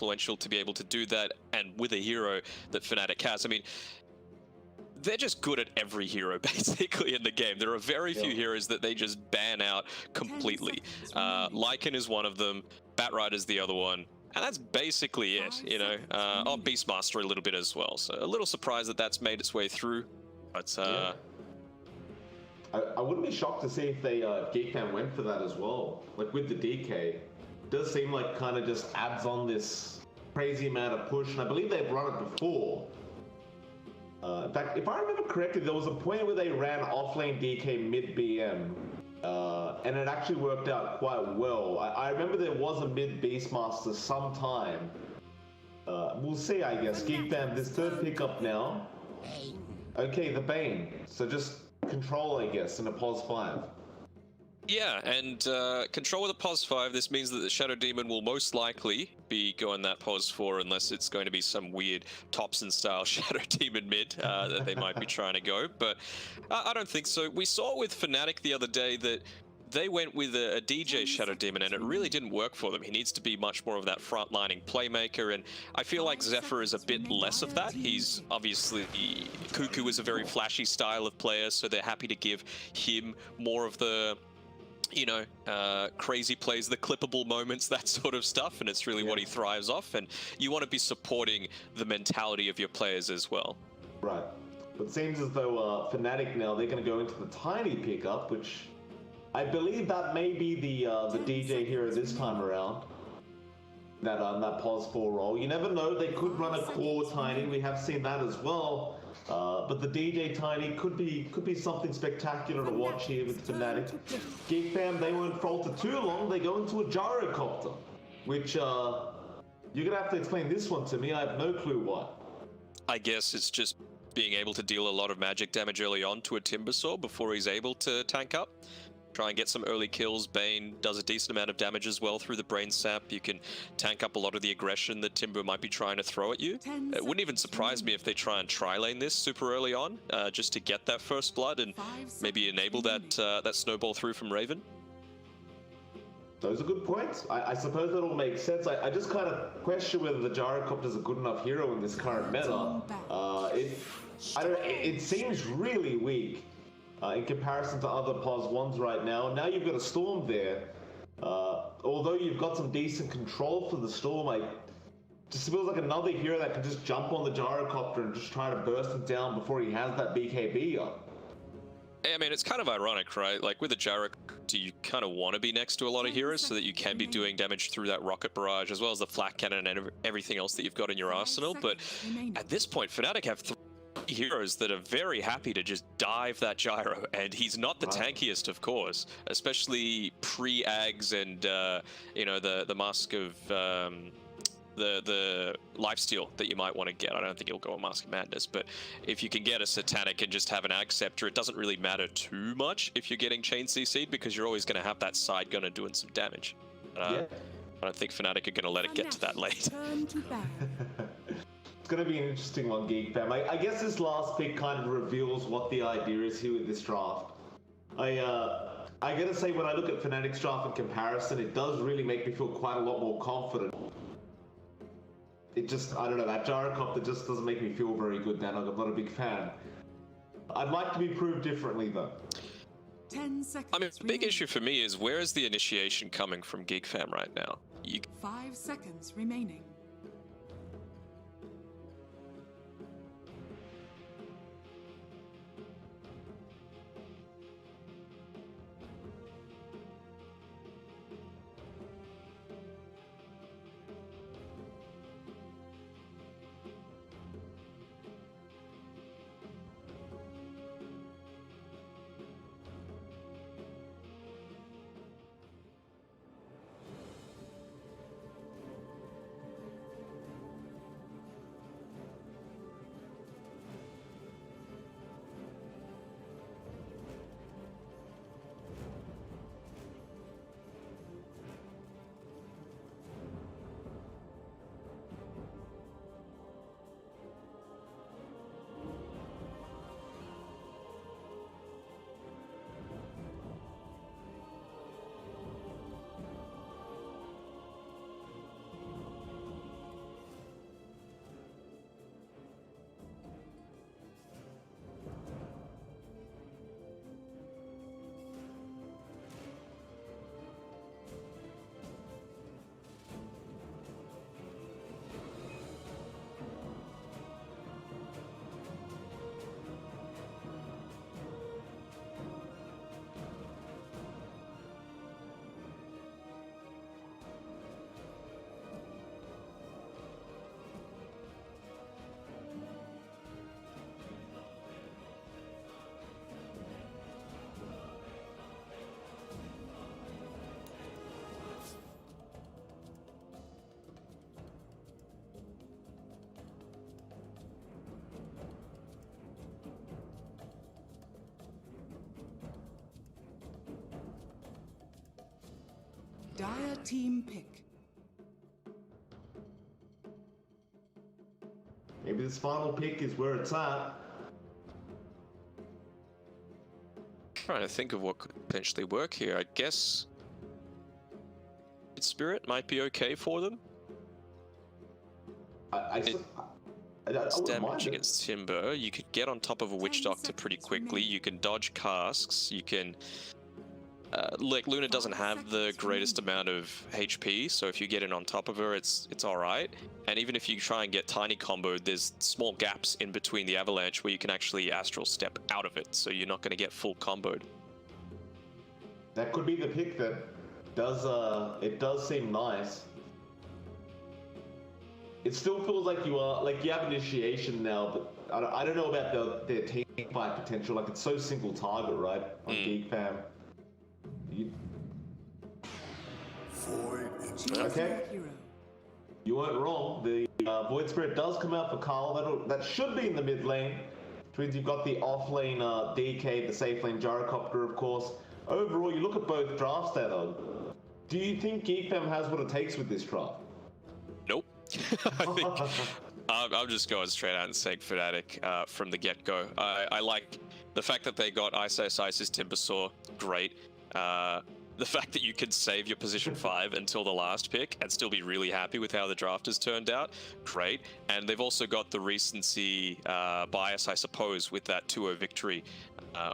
influential to be able to do that, and with a hero that Fnatic has. I mean, they're just good at every hero basically in the game. There are very few heroes that they just ban out completely. Lycan is one of them, Batrider's the other one, and that's basically it, you know. Oh, Beastmaster a little bit as well, so a little surprised that that's made its way through, but I wouldn't be shocked to see if they GEEK Fam went for that as well. Like with the DK, it does seem like kind of just adds on this crazy amount of push, and I believe they've run it before. In fact, if I remember correctly, there was a point where they ran offlane DK mid BM, and it actually worked out quite well. I remember there was a mid Beastmaster sometime. We'll see, I guess. GEEK Fam, this third pickup now. Okay, the Bane. So just control, I guess, in a POS 5. Yeah, and control with a POS 5, this means that the Shadow Demon will most likely be going that POS 4 unless it's going to be some weird Thompson-style Shadow Demon mid that they might be trying to go, but I don't think so. We saw with Fnatic the other day that they went with a DJ Shadow Demon, and it really didn't work for them. He needs to be much more of that frontlining playmaker, and I feel like Zephyr is a bit less of that. He's obviously, Cuckoo is a very flashy style of player, so they're happy to give him more of the, you know, crazy plays, the clippable moments, that sort of stuff, and it's really what he thrives off, and you want to be supporting the mentality of your players as well. Right. But it seems as though Fnatic now, they're going to go into the tiny pickup, which I believe that may be the DJ hero this time around. That POS 4 role. You never know, they could run a core tiny, we have seen that as well. But the DJ Tiny could be something spectacular to watch here with Fnatic. GEEK Fam, they won't falter too long. They go into a gyrocopter, which you're gonna have to explain this one to me. I have no clue why. I guess it's just being able to deal a lot of magic damage early on to a Timbersaw before he's able to tank up. Try and get some early kills. Bane does a decent amount of damage as well through the Brain Sap. You can tank up a lot of the aggression that Timber might be trying to throw at you. It wouldn't even surprise me if they try and tri-lane this super early on, just to get that first blood and maybe enable that that snowball through from Raven. Those are good points. I suppose that all makes sense. I just kind of question whether the Gyrocopter is a good enough hero in this current meta. It seems really weak. In comparison to other POS 1s right now. Now you've got a Storm there. Although you've got some decent control for the Storm, it just feels like another hero that can just jump on the Gyrocopter and just try to burst him down before he has that BKB up. I mean, it's kind of ironic, right? Like with a Gyrocopter, you kind of want to be next to a lot of heroes so that you can be doing damage through that rocket barrage, as well as the flak cannon and everything else that you've got in your arsenal. But at this point, Fnatic have heroes that are very happy to just dive that gyro, and he's not the tankiest, of course, especially pre-ags and you know, the mask of the lifesteal that you might want to get. I don't think he'll go on Mask of Madness, but if you can get a Satanic and just have an Ag Scepter, it doesn't really matter too much if you're getting Chain CC'd, because you're always going to have that side gunner doing some damage. I don't think Fnatic are going to let it get to that late. It's going to be an interesting one, GEEK Fam. I guess this last pick kind of reveals what the idea is here with this draft. I gotta say, when I look at Fnatic's draft in comparison, it does really make me feel quite a lot more confident. It just, I don't know, that Gyrocopter just doesn't make me feel very good, Dan. I'm not a big fan. I'd like to be proved differently, though. 10 seconds. I mean, the big issue for me is, where is the initiation coming from GEEK Fam right now? 5 seconds remaining. Dire team pick. Maybe this final pick is where it's at. Trying to think of what could potentially work here. I guess Spirit might be okay for them. I It's wouldn't mind damage it. against Timber. You could get on top of a Witch 10 Doctor pretty seconds quickly. remaining. You can dodge casks. You can... like, Luna doesn't 5 have the seconds greatest remaining. amount of HP, so if you get in on top of her, it's alright. And even if you try and get tiny comboed, there's small gaps in between the Avalanche where you can actually Astral Step out of it, so you're not going to get full comboed. That could be the pick that does, it does seem nice. It still feels like you have initiation now, but I don't know about their team fight potential. Like, it's so single target, right? On GEEK Fam. Choose Okay. your hero. You weren't wrong. The Void Spirit does come out for Carl. That should be in the mid lane. Which means you've got the off lane DK, the safe lane Gyrocopter, of course. Overall, you look at both drafts there, though. Do you think GEEK Fam has what it takes with this draft? Nope. I think I'm just going straight out and saying Fnatic from the get-go. I like the fact that they got Isis Timbersaw, great. The fact that you can save your position 5 until the last pick and still be really happy with how the draft has turned out, great. And they've also got the recency bias, I suppose, with that 2-0 victory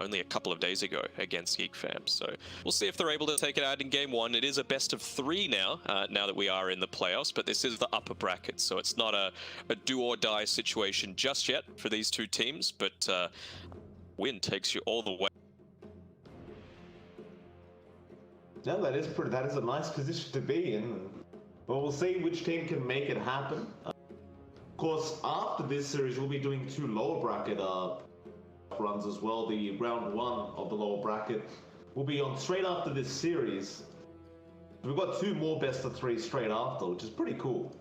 only a couple of days ago against GEEK Fam. So we'll see if they're able to take it out in game 1. It is a best of 3 now, now that we are in the playoffs, but this is the upper bracket, so it's not a do or die situation just yet for these two teams, but win takes you all the way. No, that is a nice position to be in. Well, we'll see which team can make it happen. Of course, after this series, we'll be doing 2 lower bracket runs as well. The round 1 of the lower bracket will be on straight after this series. We've got 2 more best of 3 straight after, which is pretty cool.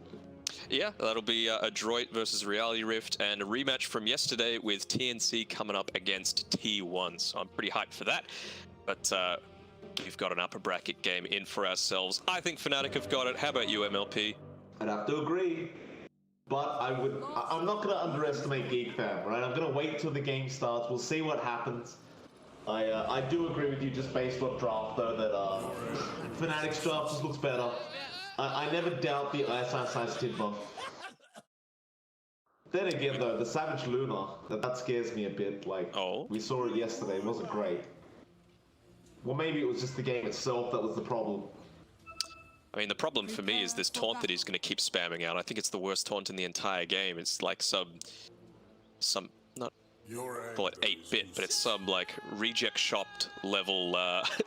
Yeah, that'll be Adroit versus Reality Rift and a rematch from yesterday with TNC coming up against T1. So I'm pretty hyped for that. But we've got an upper bracket game in for ourselves. I think Fnatic have got it. How about you, MLP? I'd have to agree. But I'm not going to underestimate GEEK Fam, right? I'm going to wait till the game starts. We'll see what happens. I do agree with you just based on draft, though, that Fnatic's draft just looks better. I never doubt the Isis Timber. Then again, though, the Savage Luna, that scares me a bit. Like, we saw it yesterday. It wasn't great. Well, maybe it was just the game itself that was the problem. I mean, the problem for me is this taunt that he's going to keep spamming out. I think it's the worst taunt in the entire game. It's like some not call it 8-bit, but it's some like reject shopped level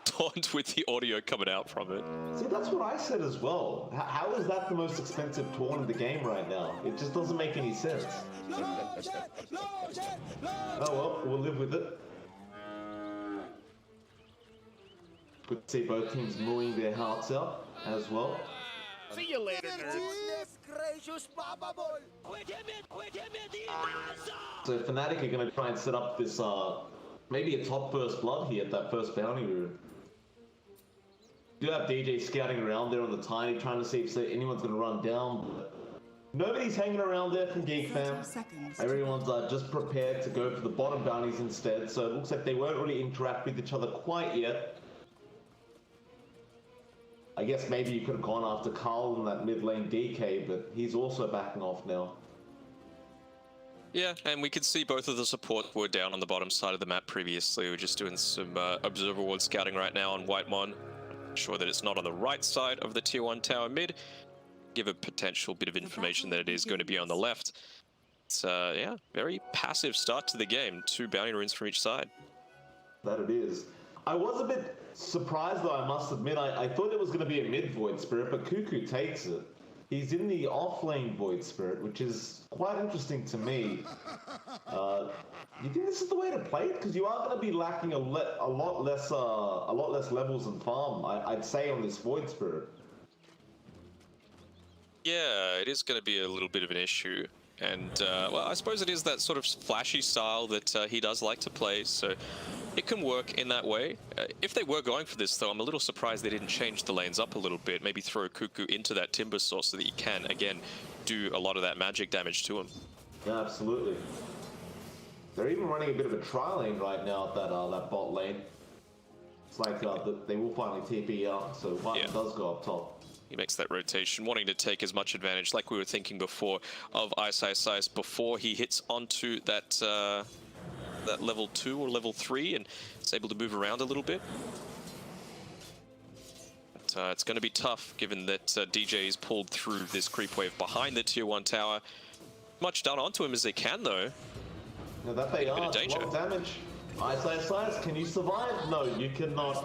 taunt with the audio coming out from it. See, that's what I said as well. How is that the most expensive taunt in the game right now? It just doesn't make any sense. Oh well, we'll live with it. Good to see both teams mooing their hearts out as well. See you later, nerds. So Fnatic are going to try and set up this, maybe a top first blood here at that first bounty room. You have DJ scouting around there on the tiny, trying to see if anyone's going to run down. But nobody's hanging around there from GEEK Fam. Everyone's just prepared to go for the bottom bounties instead, so it looks like they won't really interact with each other quite yet. I guess maybe you could have gone after Carl in that mid lane DK, but he's also backing off now. Yeah, and we could see both of the support were down on the bottom side of the map previously. We're just doing some observer ward scouting right now on Whitemon. Sure that it's not on the right side of the tier 1 tower mid. Give a potential bit of information that it is going to be on the left. It's yeah, very passive start to the game. 2 bounty runes from each side. That it is. I was a bit surprised though, I must admit. I thought it was going to be a mid Void Spirit, but Cuckoo takes it. He's in the off-lane Void Spirit, which is quite interesting to me. You think this is the way to play it? Because you are going to be lacking a lot less levels and farm, I'd say, on this Void Spirit. Yeah, it is going to be a little bit of an issue. And, well, I suppose it is that sort of flashy style that he does like to play, so it can work in that way. If they were going for this, though, I'm a little surprised they didn't change the lanes up a little bit. Maybe throw Cuckoo into that Timber Source so that he can, again, do a lot of that magic damage to him. Yeah, absolutely. They're even running a bit of a tri lane right now at that bot lane. It's like they will finally TP out, so White does go up top. He makes that rotation, wanting to take as much advantage, like we were thinking before, of Ice before he hits onto that that level 2 or level 3 and is able to move around a little bit. But it's going to be tough, given that DJ is pulled through this creep wave behind the tier 1 tower. Much done onto him as they can, though. Now that they are, a lot of damage. Ice, can you survive? No, you cannot.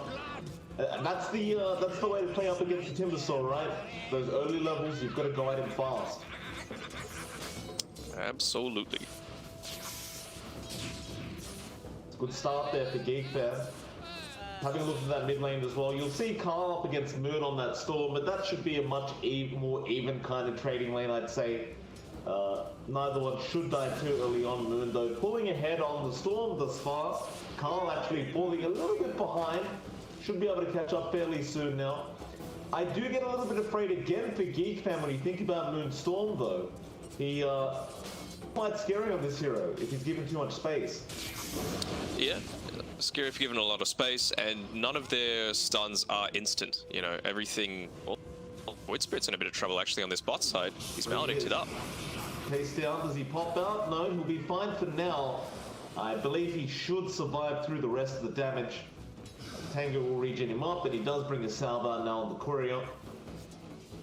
That's the way to play up against the Timbersaw, right? Those early levels, you've got to guide him fast. Absolutely. It's a good start there for GEEK there. Having a look at that mid lane as well, you'll see Carl up against Moon on that Storm, but that should be a much more even kind of trading lane, I'd say. Neither one should die too early on Moon, though. Pulling ahead on the Storm thus far. Carl actually falling a little bit behind. Should be able to catch up fairly soon now. I do get a little bit afraid again for GEEK fan when you think about Moonstorm, though. He quite scary on this hero if he's given too much space. Yeah, scary if given a lot of space, and none of their stuns are instant. You know, everything. Oh, Void Spirit's in a bit of trouble actually on this bot side. He's maledicted up. Pace down. Does he pop out? No, he'll be fine for now. I believe he should survive through the rest of the damage. Tango will regen him up, and he does bring a salve out now on the courier.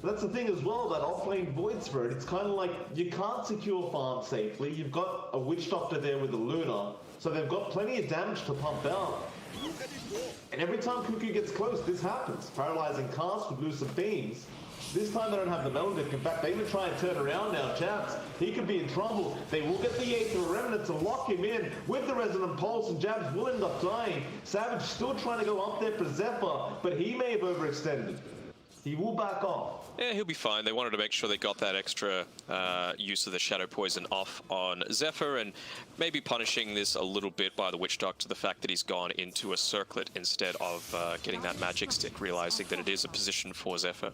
That's the thing as well, that offlane Void Spirit, it's kind of like you can't secure farm safely. You've got a Witch Doctor there with a Luna, so they've got plenty of damage to pump out. And every time Cuckoo gets close, this happens. Paralyzing cast with Lucid Beams. This time they don't have the Melodic. In fact, they even try and turn around now. Jabs, he could be in trouble. They will get the Aether Remnant to lock him in with the Resonant Pulse, and Jabs will end up dying. Savage still trying to go up there for Zephyr, but he may have overextended. He will back off. Yeah, he'll be fine. They wanted to make sure they got that extra use of the Shadow Poison off on Zephyr, and maybe punishing this a little bit by the Witch Doctor, the fact that he's gone into a Circlet instead of getting that Magic Stick, realizing that it is a position for Zephyr.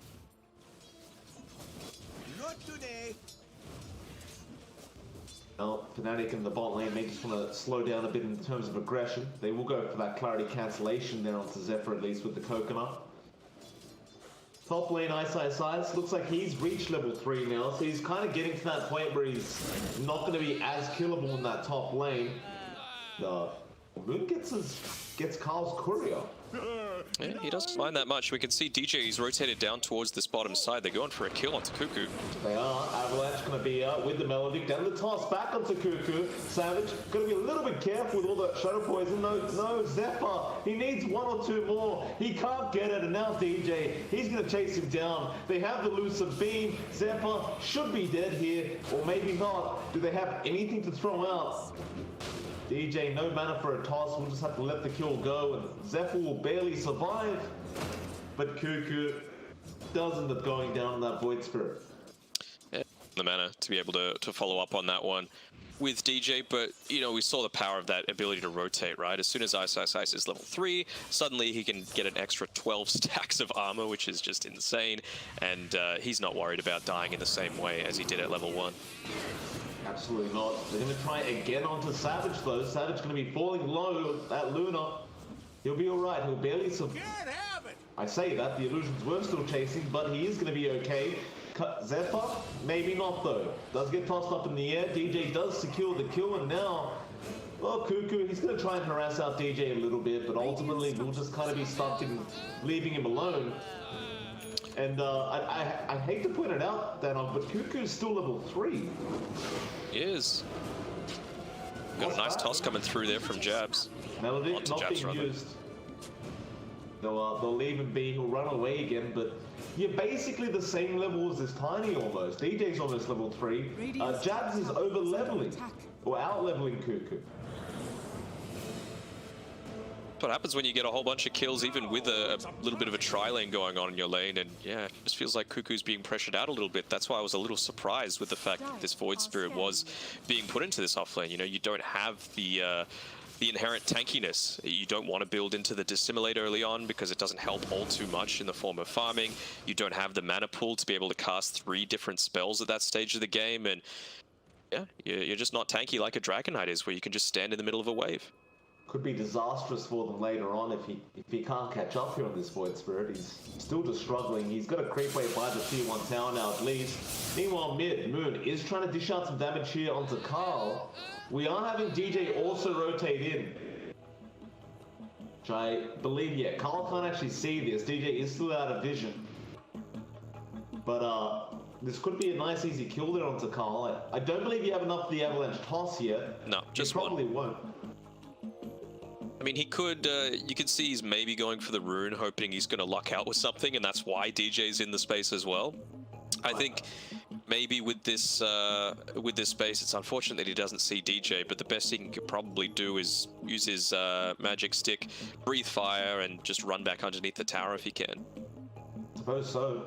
Now, Fnatic in the bot lane, they just want to slow down a bit in terms of aggression. They will go for that Clarity Cancellation there onto Zephyr, at least with the Coconut. Top lane Ice, looks like he's reached level 3 now, so he's kind of getting to that point where he's not going to be as killable in that top lane. Moon gets Carl's courier. Yeah, he doesn't mind that much. We can see DJ, he's rotated down towards this bottom side. They're going for a kill onto Cuckoo. They are. Avalanche going to be with the Melody. Down the toss back onto Cuckoo. Savage going to be a little bit careful with all that Shadow Poison. No, Zephyr. He needs 1 or 2 more. He can't get it, and now DJ, he's going to chase him down. They have the Lucid Beam. Zephyr should be dead here, or maybe not. Do they have anything to throw out? DJ, no mana for a toss, we'll just have to let the kill go, and Zephyr will barely survive, but Cuckoo does end up going down in that Void Spirit. Yeah, the mana to be able to follow up on that one with DJ, but, you know, we saw the power of that ability to rotate, right? As soon as Ice is level 3, suddenly he can get an extra 12 stacks of armor, which is just insane, and he's not worried about dying in the same way as he did at level 1. Absolutely not. They're going to try again onto Savage, though. Savage going to be falling low at Luna. He'll be alright. He'll barely survive. I say that. The Illusions were still chasing, but he is going to be okay. Zephyr? Maybe not, though. Does get tossed up in the air. DJ does secure the kill, and now... well, Cuckoo, he's going to try and harass out DJ a little bit, but ultimately we'll just kind of be stuck in leaving him alone. And I hate to point it out, Danog, but Cuckoo's still level 3. He is. Got a nice toss coming through there from Jabs. Melody not being used. They'll leave him be. He'll run away again, but you're basically the same level as this Tiny almost. DJ's almost level 3. Jabs is over leveling or out leveling Cuckoo. What happens when you get a whole bunch of kills, even with a little bit of a tri-lane going on in your lane, and yeah, it just feels like Cuckoo's being pressured out a little bit. That's why I was a little surprised with the fact that this Void Spirit was being put into this offlane. You know, you don't have the inherent tankiness. You don't want to build into the Dissimilate early on because it doesn't help all too much in the form of farming. You don't have the mana pool to be able to cast 3 different spells at that stage of the game, and yeah, you're just not tanky like a Dragon Knight is, where you can just stand in the middle of a wave. Could be disastrous for them later on if he can't catch up here on this Void Spirit. He's still just struggling. He's got a creep wave by the tier 1 tower now at least. Meanwhile, mid, Moon is trying to dish out some damage here onto Carl. We are having DJ also rotate in. Which I believe, yeah, Carl can't actually see this. DJ is still out of vision. But this could be a nice easy kill there onto Carl. I don't believe you have enough of the Avalanche toss yet. No, just you probably one. won't. I mean, he could, you could see he's maybe going for the rune, hoping he's going to luck out with something, and that's why DJ's in the space as well. I think maybe with this space, it's unfortunate that he doesn't see DJ, but the best he can probably do is use his magic stick, breathe fire, and just run back underneath the tower if he can. Suppose so.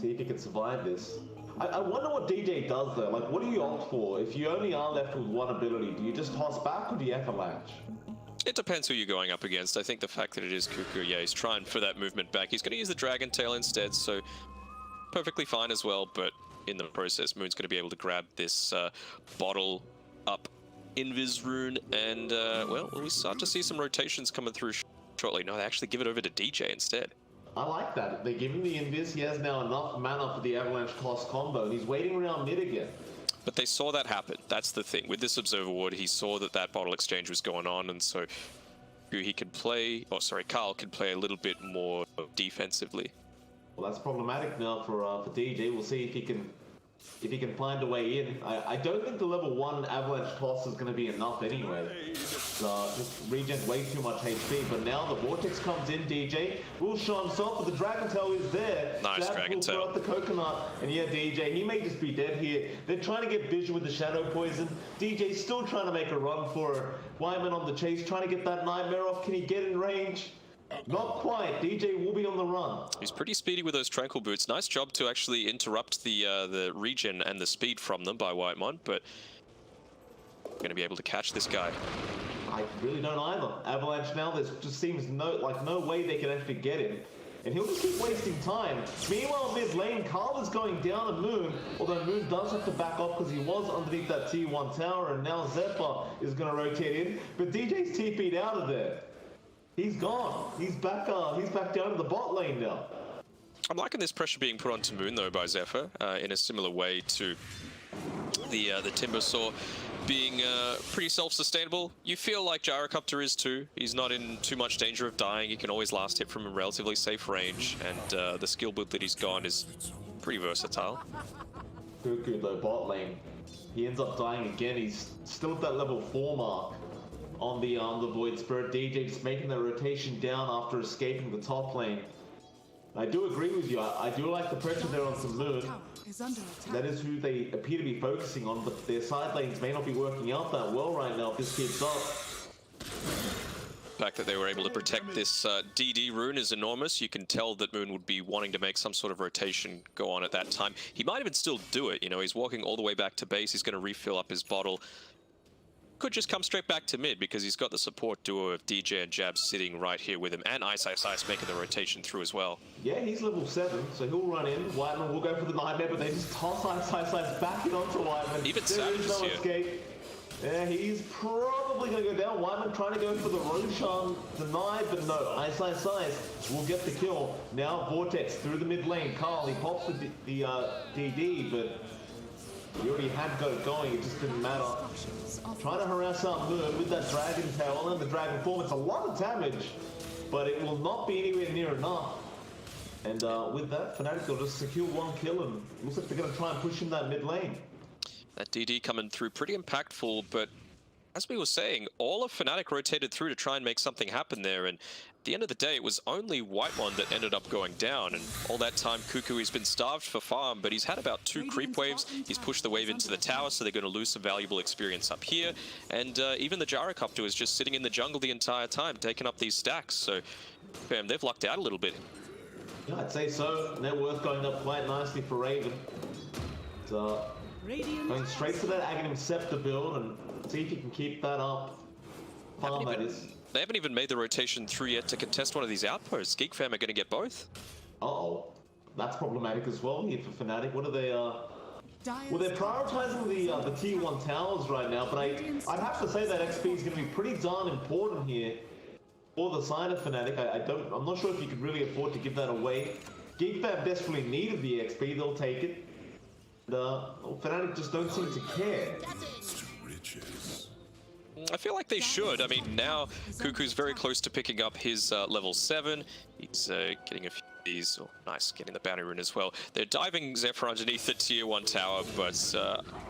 See if he can survive this. I wonder what DJ does though. Like, what do you opt for? If you only are left with one ability, do you just toss back or do you avalanche? It depends who you're going up against. I think the fact that it is Cuckoo, yeah, he's trying for that movement back. He's going to use the Dragon Tail instead, so perfectly fine as well, but in the process, Moon's going to be able to grab this bottle up Invis rune, and, well, we start to see some rotations coming through shortly. No, they actually give it over to DJ instead. I like that. They give him the Invis. He has now enough mana for the Avalanche toss combo, and he's waiting around mid again. But they saw that happen. That's the thing. With this Observer Ward, he saw that that bottle exchange was going on, and so he could play, oh sorry, Carl could play a little bit more defensively. Well, that's problematic now for DJ. We'll see if he can find a way in. I don't think the level 1 Avalanche toss is going to be enough anyway. Just regen way too much HP, but now the Vortex comes in, DJ will show himself, but the Dragon Tail is there. Nice Dragon Tail. Throw out the coconut, and yeah, DJ, he may just be dead here. They're trying to get vision with the Shadow Poison. DJ's still trying to make a run for Wyman on the chase, trying to get that Nightmare off. Can he get in range? Not quite. DJ will be on the run. He's pretty speedy with those Tranquil Boots. Nice job to actually interrupt the regen and the speed from them by Whitemon, but going to be able to catch this guy. I really don't either. Avalanche now, there just seems no way they can actually get him. And he'll just keep wasting time. Meanwhile, mid lane, Carl is going down to Moon, although Moon does have to back off because he was underneath that tier 1 tower, and now Zephyr is going to rotate in. But DJ's TP'd out of there. He's gone. He's back down to the bot lane now. I'm liking this pressure being put onto Moon, though, by Zephyr, in a similar way to the Timbersaw being pretty self-sustainable. You feel like Gyrocopter is too. He's not in too much danger of dying. He can always last hit from a relatively safe range, and the skill build that he's gone is pretty versatile. Cuckoo, though, bot lane. He ends up dying again. He's still at that level 4 mark on the Void Spirit. DJ just making the rotation down after escaping the top lane. I do agree with you. I do like the pressure there on some Moon. That is who they appear to be focusing on, but their side lanes may not be working out that well right now if this keeps up. The fact that they were able to protect this DD rune is enormous. You can tell that Moon would be wanting to make some sort of rotation go on at that time. He might even still do it. You know, he's walking all the way back to base. He's going to refill up his bottle. Could just come straight back to mid because he's got the support duo of DJ and Jab sitting right here with him, and Ice making the rotation through as well. Yeah, he's level 7, so he'll run in. Whiteman will go for the Nightmare, but they just toss Ice back it onto Whiteman. Even there is no here. escape. Yeah, he's probably going to go down. Whiteman trying to go for the Roshan, denied, but no. Ice will get the kill. Now Vortex through the mid lane. Carl, he pops the DD, but he already had got it going. It just didn't matter. Trying to harass out Moon with that Dragon Tail and the Dragon Form. It's a lot of damage, but it will not be anywhere near enough. And with that, Fnatic will just secure 1 kill, and looks like they're going to try and push in that mid lane. That DD coming through pretty impactful, but as we were saying, all of Fnatic rotated through to try and make something happen there, and at the end of the day, it was only Whitemon that ended up going down, and all that time, Cuckoo has been starved for farm, but he's had about 2 creep waves. He's pushed the wave into the tower, so they're going to lose some valuable experience up here, and even the Gyrocopter is just sitting in the jungle the entire time, taking up these stacks, so fam, they've lucked out a little bit. Yeah, I'd say so. Net worth going up quite nicely for Raven. So, going straight to that Aghanim Scepter build and see if you can keep that up. Farm, that is. They haven't even made the rotation through yet to contest one of these outposts. GEEK fam are going to get both. Uh-oh. That's problematic as well here for Fnatic. What are they, well, they're prioritizing the tier 1 towers right now, but I'd have to say that XP is going to be pretty darn important here for the side of Fnatic. I'm not sure if you could really afford to give that away. GEEK fam desperately needed the XP, they'll take it. Well, Fnatic just don't seem to care. I feel like they should. I mean, now Cuckoo's very close to picking up his level 7. He's getting a few of these. Oh, nice, getting the bounty rune as well. They're diving Zephyr underneath the tier 1 tower, but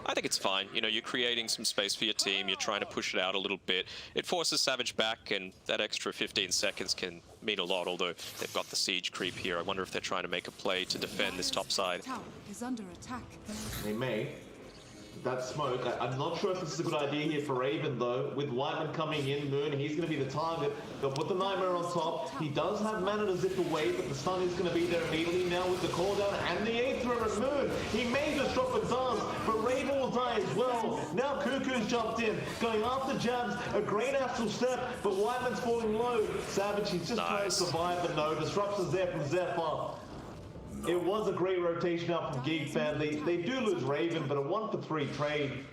I think it's fine. You know, you're creating some space for your team. You're trying to push it out a little bit. It forces Savage back, and that extra 15 seconds can mean a lot, although they've got the siege creep here. I wonder if they're trying to make a play to defend this top side. Tower is under attack. They may. That smoke, I'm not sure if this is a good idea here for Raven though. With Whitemon coming in, Moon, he's going to be the target. They'll put the Nightmare on top. He does have mana to zip away, but the stun is going to be there immediately now with the cooldown and the Aether and Moon. He may just drop a dance, but Raven will die as well. Now Cuckoo's jumped in, going after jabs, a great astral step, but Whitemon's falling low. Savage, he's just trying to survive, but no, disruptions there from Zephyr. It was a great rotation out from GEEK fam. They do lose Raven, but a 1-for-3 trade,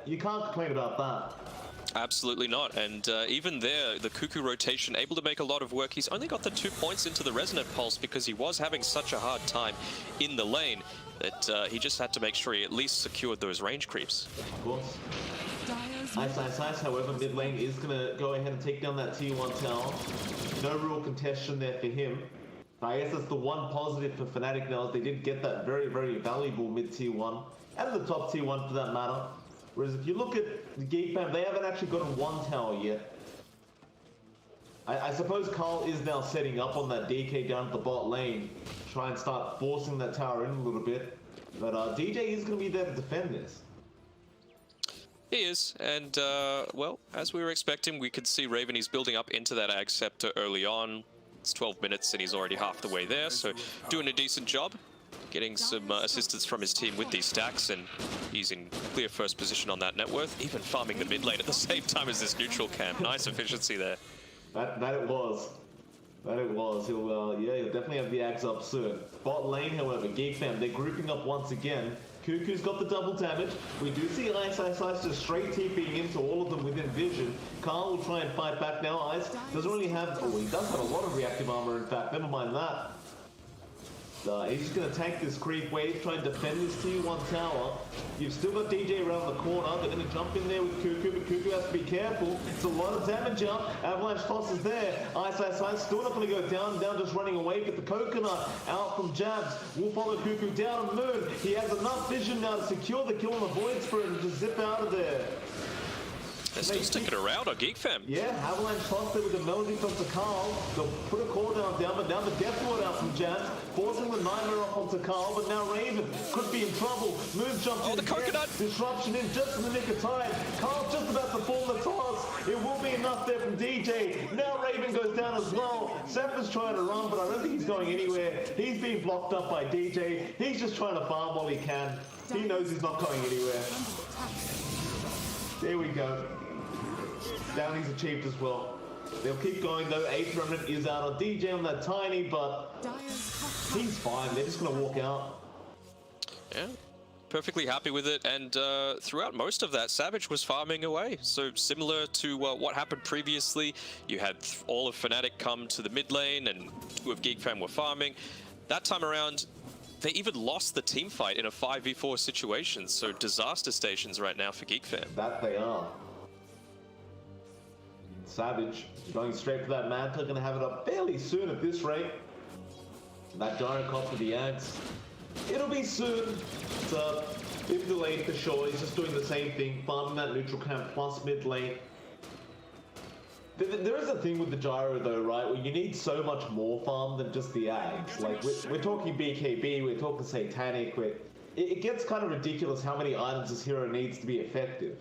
you can't complain about that. Absolutely not, and even there, the Cuckoo rotation able to make a lot of work. He's only got the 2 points into the Resonant Pulse because he was having such a hard time in the lane that he just had to make sure he at least secured those range creeps. Of course. Nice. However, mid lane is going to go ahead and take down that tier 1 tower. No real contestation there for him. I guess that's the one positive for Fnatic now, is they did get that very, very valuable mid-tier 1, and the top tier 1 for that matter. Whereas if you look at the GEEK fam, they haven't actually gotten 1 tower yet. I suppose Carl is now setting up on that DK down at the bot lane, try and start forcing that tower in a little bit. But DJ is going to be there to defend this. He is, and well, as we were expecting, we could see Raven, he's building up into that Ag Scepter early on. It's 12 minutes and he's already half the way there, so doing a decent job. Getting some assistance from his team with these stacks, and he's in clear first position on that net worth, even farming the mid lane at the same time as this neutral camp. Nice efficiency there. That it was. He'll definitely have the Ags up soon. Bot lane, however, GEEK fam, they're grouping up once again. Cuckoo's got the double damage. We do see Ice just straight TPing into all of them within vision. Carl will try and fight back now. Ice doesn't really have... Oh, he does have a lot of reactive armor, in fact. Never mind that. He's just going to tank this creep wave, try and defend this tier 1 tower. You've still got DJ around the corner. They're going to jump in there with Cuckoo, but Cuckoo has to be careful. It's a lot of damage up. Avalanche toss is there. Ice still not going to go down, just running away. But the Coconut out from jabs will follow Cuckoo down. Moon, he has enough vision now to secure the kill on the Void Spirit and just zip out of there. They're still sticking around on GEEK fam. Yeah, Avalanche tossed it with the melody from Carl. They'll put a cooldown down, but now the Death Ward out from Jazz, forcing the Nightmare up onto Carl, but now Raven could be in trouble. Moon jumps in the again. Coconut! Disruption in just in the nick of time. Carl's just about to fall the toss. It will be enough there from DJ. Now Raven goes down as well. Zephyr's trying to run, but I don't think he's going anywhere. He's being blocked up by DJ. He's just trying to farm while he can. He knows he's not going anywhere. There we go. Downing's achieved as well. They'll keep going though. 8th Remnant is out on DJ on that tiny, but he's fine. They're just going to walk out. Yeah, perfectly happy with it. And throughout most of that, Savage was farming away. So similar to what happened previously, you had all of Fnatic come to the mid lane and 2 of GEEK fam were farming. That time around, they even lost the team fight in a 5v4 situation. So disaster stations right now for GEEK fam. That they are. Savage going straight for that Manta, going to have it up fairly soon at this rate. That Gyrocopter for the Ags. It'll be soon. Bit delayed for sure. He's just doing the same thing, farming that neutral camp plus mid lane. There is a thing with the gyro though, right? Where you need so much more farm than just the ags. Like we're talking BKB, we're talking Satanic. It gets kind of ridiculous how many items this hero needs to be effective.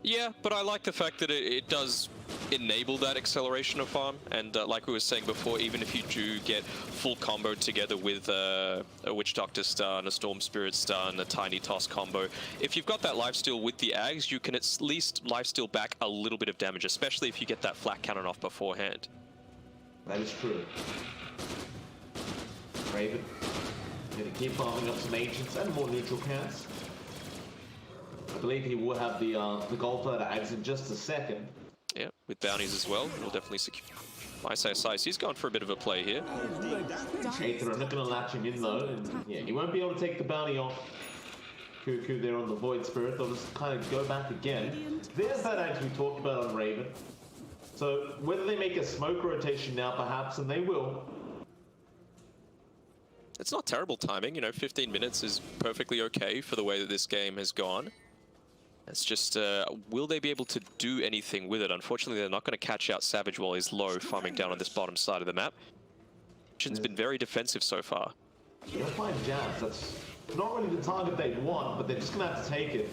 Yeah, but I like the fact that it does enable that acceleration of farm, and like we were saying before, even if you do get full combo together with a Witch Doctor stun, a Storm Spirit stun, a Tiny Toss combo, if you've got that lifesteal with the Ags, you can at least lifesteal back a little bit of damage, especially if you get that flat cannon off beforehand. That is true. Raven, gonna keep farming up some Ancients and more neutral camps. I believe he will have the gold player Ags in just a second. Yeah, with bounties as well, he'll definitely secure. Ice, he's gone for a bit of a play here. Aether, I'm not going to latch him in though, and yeah, he won't be able to take the bounty off Cuckoo there on the Void Spirit. They'll just kind of go back again. There's that Ags we talked about on Raven. So whether they make a smoke rotation now perhaps, and they will. It's not terrible timing, you know, 15 minutes is perfectly okay for the way that this game has gone. It's just, will they be able to do anything with it? Unfortunately, they're not going to catch out Savage while he's low, farming down on this bottom side of the map. Shin's been very defensive so far. They'll find jabs. That's not really the target they want, but they're just going to have to take it.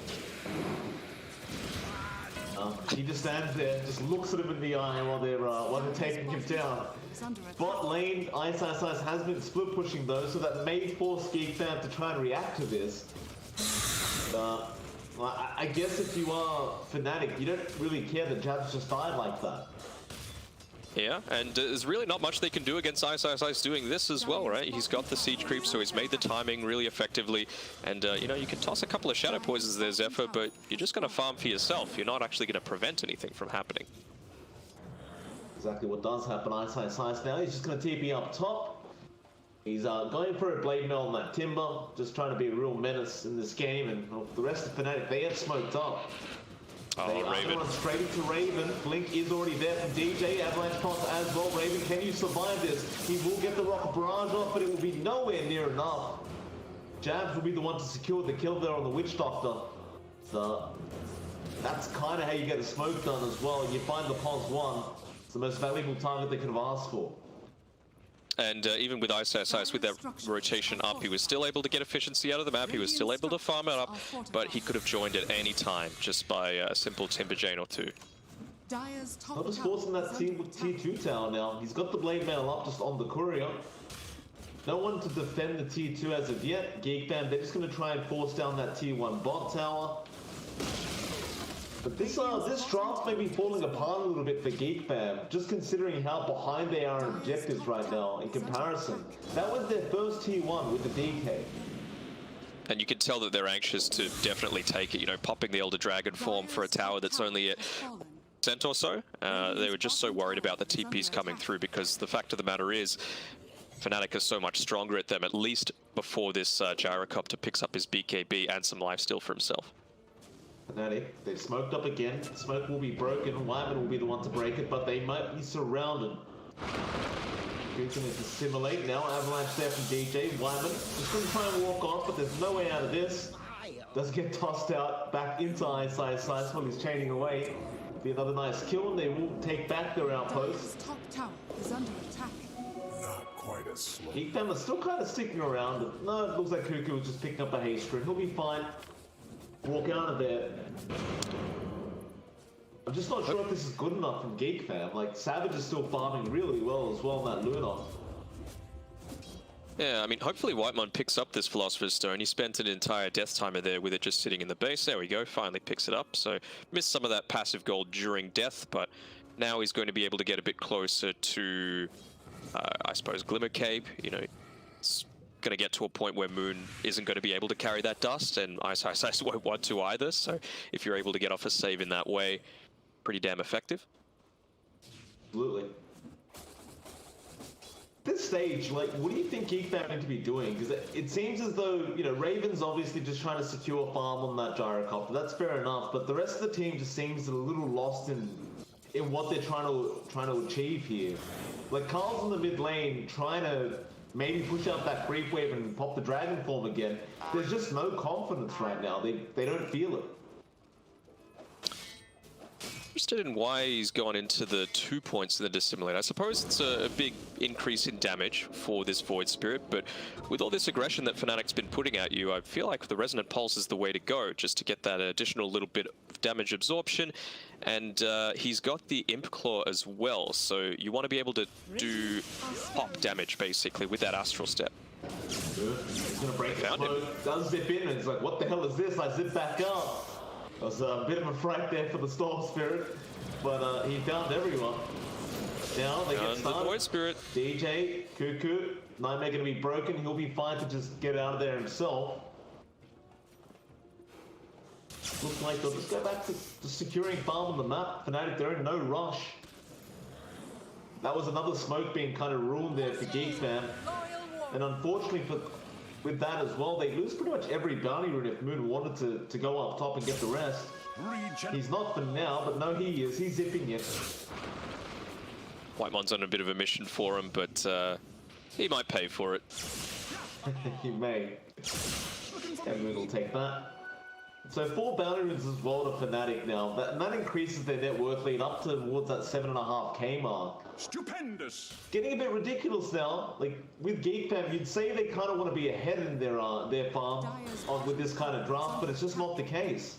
He just stands there, just looks at him in the eye while they're taking him down. Bot lane, Ice has been split pushing though, so that may force GEEK fam to try and react to this. But, I guess if you are Fnatic, you don't really care that Jabs just died like that. Yeah, and there's really not much they can do against Ice doing this as well, right? He's got the siege creep, so he's made the timing really effectively. And, you know, you can toss a couple of Shadow Poisons there, Zephyr, but you're just going to farm for yourself. You're not actually going to prevent anything from happening. Exactly what does happen. Ice now, he's just going to TP up top. He's going for a Blade Mail on that Timber, just trying to be a real menace in this game, and the rest of Fnatic, they have smoked up. They are going to run straight into Raven. Blink is already there from DJ. Avalanche toss as well. Raven, can you survive this? He will get the Rocket Barrage off, but it will be nowhere near enough. Jabs will be the one to secure the kill there on the Witch Doctor. So that's kind of how you get a smoke done as well. You find the Pos 1. It's the most valuable target they could have asked for. And even with Ice, with that rotation up, he was still able to get efficiency out of the map. He was still able to farm it up, but he could have joined at any time just by a simple Timber Jane or two. Not just forcing that T2 tower now. He's got the Blade Mail up just on the Courier. No one to defend the T2 as of yet. GEEK fam, they're just going to try and force down that T1 bot tower. But this draft may be falling apart a little bit for GEEK fam, just considering how behind they are in objectives right now in comparison. That was their first T1 with the DK. And you can tell that they're anxious to definitely take it, you know, popping the Elder Dragon form for a tower that's only at % or so. They were just so worried about the TPs coming through, because the fact of the matter is, Fnatic is so much stronger at them, at least before this Gyrocopter picks up his BKB and some lifesteal for himself. Fnatic, they've smoked up again. Smoke will be broken. Wyman will be the one to break it, but they might be surrounded. Going to simulate now. Avalanche there from DJ. Wyman just going to try and walk off, but there's no way out of this. Does get tossed out back into Ice while he's chaining away. Be another nice kill, and they will take back their outpost. Top tower is under attack. Not quite as slow. GEEK fam is still kind of sticking around. No, it looks like Cuckoo was just picking up a haste rune. He'll be fine. Walk out of there. I'm just not sure if this is good enough from GEEK fam. Like, Savage is still farming really well as well on that Luna. Yeah, I mean, hopefully Whitemon picks up this Philosopher's Stone. He spent an entire Death Timer there with it just sitting in the base. There we go, finally picks it up. So, missed some of that passive gold during Death, but now he's going to be able to get a bit closer to, I suppose, Glimmer Cape. You know, it's going to get to a point where Moon isn't going to be able to carry that dust, and Ice won't want to either. So, if you're able to get off a save in that way, pretty damn effective. Absolutely. This stage, like, what do you think GEEK fam need to be doing? Because it seems as though, you know, Raven's obviously just trying to secure farm on that Gyrocopter. That's fair enough, but the rest of the team just seems a little lost in what they're trying to achieve here. Like, Carl's in the mid lane trying to maybe push out that creep wave and pop the dragon form again. There's just no confidence right now. They don't feel it. Interested in why he's gone into the 2 points in the Dissimulate. I suppose it's a big increase in damage for this Void Spirit, but with all this aggression that Fnatic's been putting at you, I feel like the Resonant Pulse is the way to go, just to get that additional little bit of damage absorption. And he's got the Imp Claw as well, so you want to be able to do pop damage, basically, with that Astral Step. Good. He's gonna break the Found him. smoke. Does zip in, and it's like, what the hell is this? I zip back out. It was a bit of a fright there for the Storm Spirit, but he found everyone. Now they get The started. Void Spirit. DJ, Cuckoo, Nightmare gonna be broken. He'll be fine to just get out of there himself. Looks like they'll just go back to securing farm on the map. Fnatic, they're in no rush. That was another smoke being kind of ruined there for GEEK fam. And unfortunately with that as well, they lose pretty much every bounty rune if Moon wanted to go up top and get the rest. He's not for now, but no, he is. He's zipping it. Whitemon's on a bit of a mission for him, but he might pay for it. He may. And Moon will take that. So 4 bounty runes as well to Fnatic now. That increases their net worth lead up towards that 7.5k mark. Stupendous. Getting a bit ridiculous now. Like with GEEK fam, you'd say they kind of want to be ahead in their farm with this kind of draft, but it's just not the case.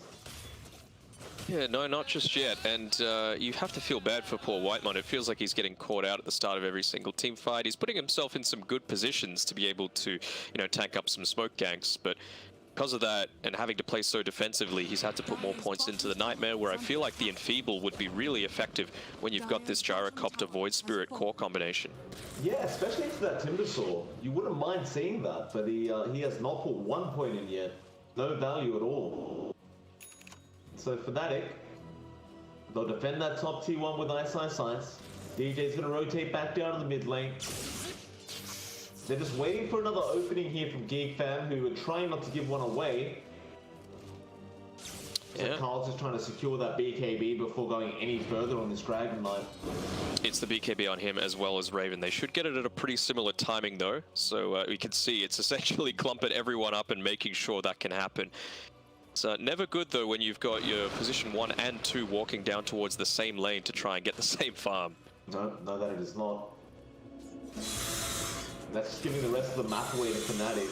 Yeah, no, not just yet. And you have to feel bad for poor Whitemon. It feels like he's getting caught out at the start of every single team fight. He's putting himself in some good positions to be able to, tank up some smoke ganks, but because of that, and having to play so defensively, he's had to put more points into the Nightmare, where I feel like the Enfeeble would be really effective when you've got this Gyrocopter Void Spirit core combination. Yeah, especially into that Timbersaw. You wouldn't mind seeing that, but he has not put 1 point in yet. No value at all. So Fnatic, they'll defend that top T1 with Ice. DJ's going to rotate back down to the mid lane. They're just waiting for another opening here from GEEK fam, who are trying not to give one away. So Yeah. Carl's just trying to secure that BKB before going any further on this Dragon Knight. It's the BKB on him as well as Raven. They should get it at a pretty similar timing though, so we can see it's essentially clumping everyone up and making sure that can happen. It's never good though when you've got your position 1 and 2 walking down towards the same lane to try and get the same farm. No, that it is not. That's just giving the rest of the map away to Fnatic.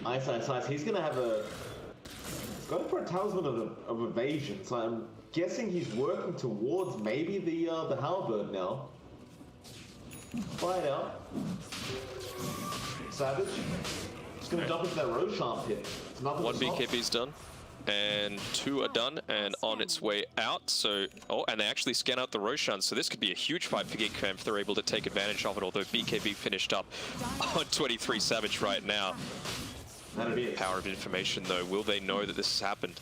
Ice. He's gonna have he's going for a talisman of evasion, so I'm guessing he's working towards maybe the halberd now. Try it out. Savage. Just gonna jump into that Roshan pit. It's nothing. 1 BKB's done, and 2 are done and on its way out. So, and they actually scan out the Roshan, so this could be a huge fight for GEEK fam if they're able to take advantage of it, although BKB finished up on 23 Savage right now. That'll be it. Power of information though, will they know that this has happened?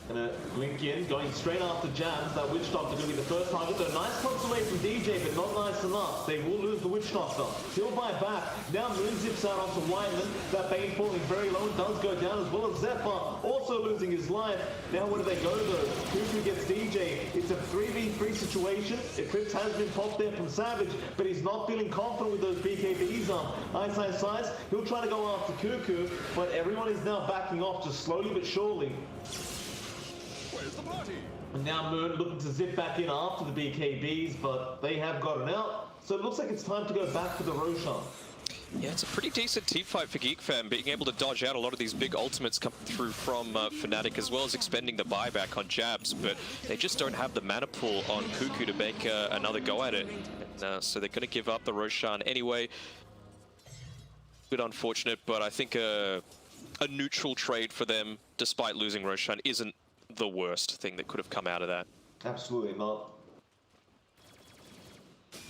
Gonna blink in, going straight after Jams. That Witch Doctor gonna be the first target. They're nice clocks away from DJ, but not nice enough. They will lose the Witch Doctor. He'll buy back. Now Moon zips out onto Whiteman. That Bane falling very low and does go down, as well as Zephyr also losing his life. Now where do they go though? Cuckoo gets DJ. It's a 3v3 situation. Eclipse has been popped there from Savage, but he's not feeling confident with those BKBs on. Ice. He'll try to go after Cuckoo, but everyone is now backing off just slowly but surely. Where's the party? And now Moon looking to zip back in after the BKBs, but they have gotten out. So it looks like it's time to go back to the Roshan. Yeah, it's a pretty decent team fight for GEEK fam, being able to dodge out a lot of these big ultimates coming through from Fnatic, as well as expending the buyback on Jabs, but they just don't have the mana pool on Cuckoo to make another go at it. And, so they're going to give up the Roshan anyway. Bit unfortunate, but I think a neutral trade for them, despite losing Roshan, isn't the worst thing that could have come out of that. Absolutely not.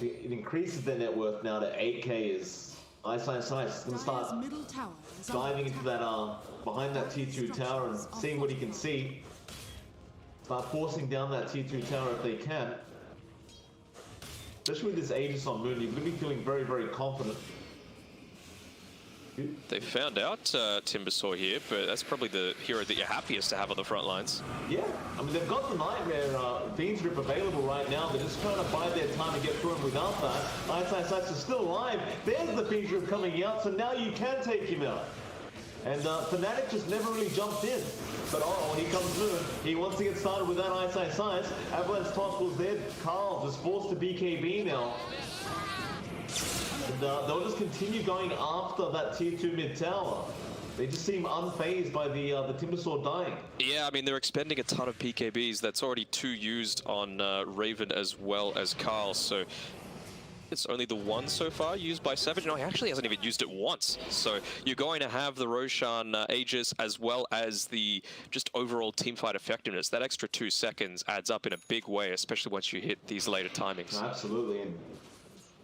It increases their net worth now to 8k. Is Ice. It's going to start middle tower is diving into that behind that T2 tower and seeing what he can see. Start forcing down that T2 tower if they can. Especially with this Aegis on Moon, you're going to be feeling very, very confident. They found out Timbersaw here, but that's probably the hero that you're happiest to have on the front lines. Yeah, I mean, they've got the Nightmare Fiends Grip available right now. They're just trying to bide their time and get through him without that. Ice is still alive. There's the Fiends Grip coming out, so now you can take him out. And Fnatic just never really jumped in. But oh, here comes Moon. He wants to get started with that Ice. Avalanche toss was there. Carl just forced to BKB now. And they'll just continue going after that tier 2 mid tower. They just seem unfazed by the Timbersaw dying. Yeah, I mean, they're expending a ton of PKBs. That's already 2 used on Raven as well as Carl, so it's only the 1 so far used by Savage. No, he actually hasn't even used it once. So you're going to have the Roshan Aegis as well as the just overall teamfight effectiveness. That extra 2 seconds adds up in a big way, especially once you hit these later timings. Absolutely. And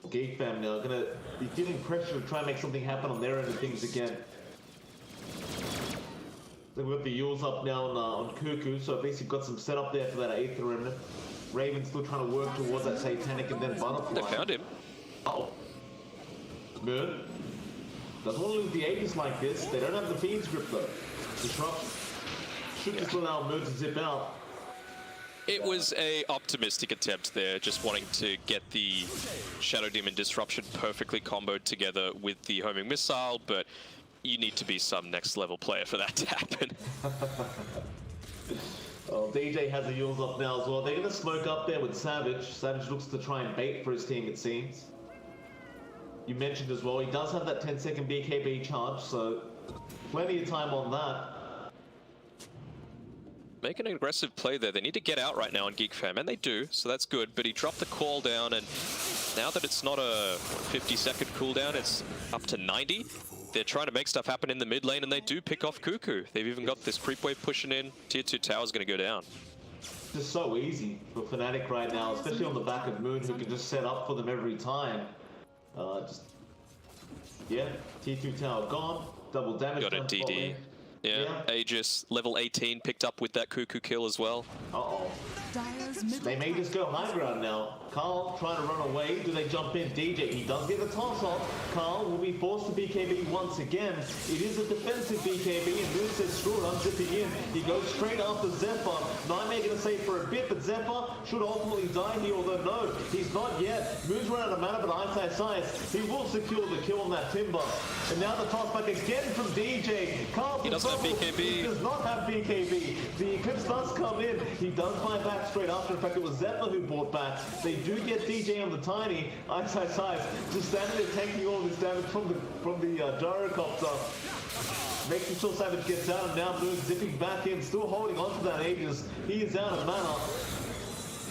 GEEK fam now gonna be feeling pressure to try and make something happen on their end of things again. They've got the Yules up now on Cuckoo, so basically got some setup there for that 8th remnant. Raven's still trying to work towards that Satanic and then Butterfly. They found him. Uh-oh. Moon doesn't want to lose the Aegis like this. They don't have the Fiend's Grip though. Disrupt should just allow Moon to zip out. It was a optimistic attempt there, just wanting to get the Shadow Demon Disruption perfectly comboed together with the homing missile, but you need to be some next level player for that to happen. Oh, DJ has the Yules up now as well. They're going to smoke up there with Savage. Savage looks to try and bait for his team, it seems. You mentioned as well, he does have that 10-second BKB charge, so plenty of time on that. Making an aggressive play there. They need to get out right now on GEEK Fam, and they do, so that's good. But he dropped the call down, and now that it's not a 50-second cooldown, it's up to 90. They're trying to make stuff happen in the mid lane, and they do pick off Cuckoo. They've even got this creep wave pushing in. Tier 2 tower's going to go down. Just so easy for Fnatic right now, especially on the back of Moon, who can just set up for them every time. Yeah, tier 2 tower gone. Double damage. Got a DD. Yeah, Aegis, level 18, picked up with that Cuckoo kill as well. Uh-oh. They may just go high ground now. Carl trying to run away. Do they jump in? DJ, he does get the toss off. Carl will be forced to BKB once again. It is a defensive BKB, and Moon says, screw it, I'm zipping in. He goes straight after Zephyr. Nightmare going to save for a bit, but Zephyr should ultimately die here, although no, he's not yet. Moon's run out of mana, but Ice. He will secure the kill on that Timber. And now the toss back again from DJ. Carl, he doesn't have BKB. He does not have BKB. The Eclipse does come in. He does buy back straight after. In fact, it was Zephyr who bought back. They do get DJ on the Tiny. Ice, just standing there tanking all this damage from the gyrocopter. Making sure Savage gets out, and now Moon zipping back in, still holding on to that Aegis. He is out of mana.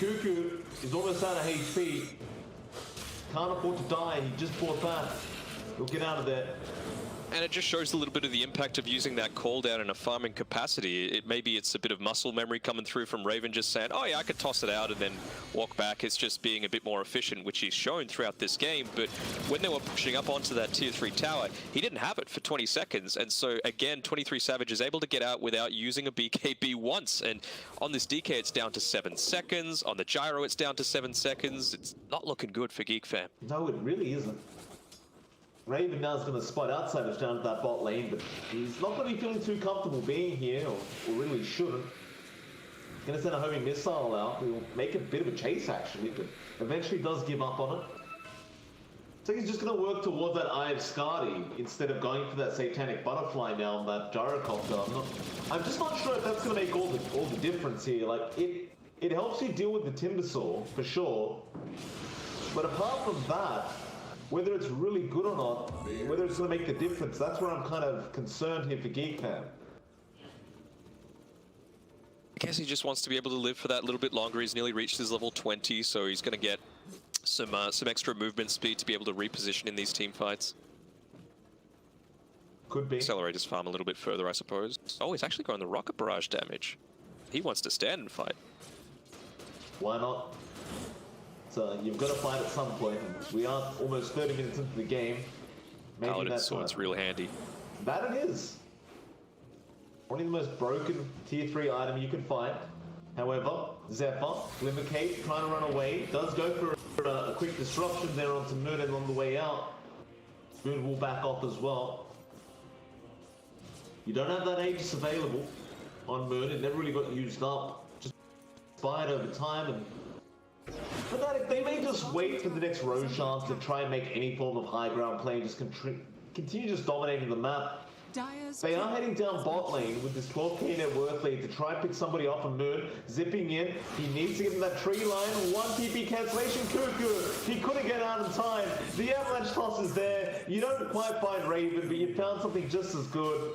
Cuckoo is almost out of HP. Can't afford to die. He just bought back. He'll get out of there. And it just shows a little bit of the impact of using that call down in a farming capacity. Maybe it's a bit of muscle memory coming through from Raven, just saying, oh yeah, I could toss it out and then walk back. It's just being a bit more efficient, which he's shown throughout this game. But when they were pushing up onto that tier 3 tower, he didn't have it for 20 seconds. And so again, 23 Savage is able to get out without using a BKB once. And on this DK, it's down to 7 seconds. On the gyro, it's down to 7 seconds. It's not looking good for GEEK Fam. No, it really isn't. Raven now is going to spot out Savage down to that bot lane, but he's not going to be feeling too comfortable being here, or really shouldn't. Going to send a homing missile out. He'll make a bit of a chase, actually, but eventually does give up on it. So he's just going to work towards that Eye of Skadi instead of going for that Satanic Butterfly now on that gyrocopter. I'm just not sure if that's going to make all the difference here. Like, it helps you deal with the Timbersaw, for sure. But apart from that, whether it's really good or not, whether it's going to make a difference, that's where I'm kind of concerned here for GEEK Fam. I guess he just wants to be able to live for that little bit longer. He's nearly reached his level 20, so he's going to get some extra movement speed to be able to reposition in these team fights. Could be. Accelerate his farm a little bit further, I suppose. Oh, he's actually going the rocket barrage damage. He wants to stand and fight. Why not? So you've got to fight at some point. We are almost 30 minutes into the game. Paladin sword's real handy. That it is. Probably the most broken tier 3 item you can find. However, Zephyr, Glimmer Cape, trying to run away, does go for a quick disruption there onto Moon, and on the way out, Moon will back off as well. You don't have that Aegis available on Moon. It never really got used up. Just expired over time. And Fnatic, they may just wait for the next Roshan to try and make any form of high ground play and just continue just dominating the map. They are heading down bot lane with this 12k net worth lead to try and pick somebody off on Moon, zipping in. He needs to get in that tree line. One TP cancellation, Cuckoo. He couldn't get out in time. The avalanche toss is there. You don't quite find Raven, but you found something just as good.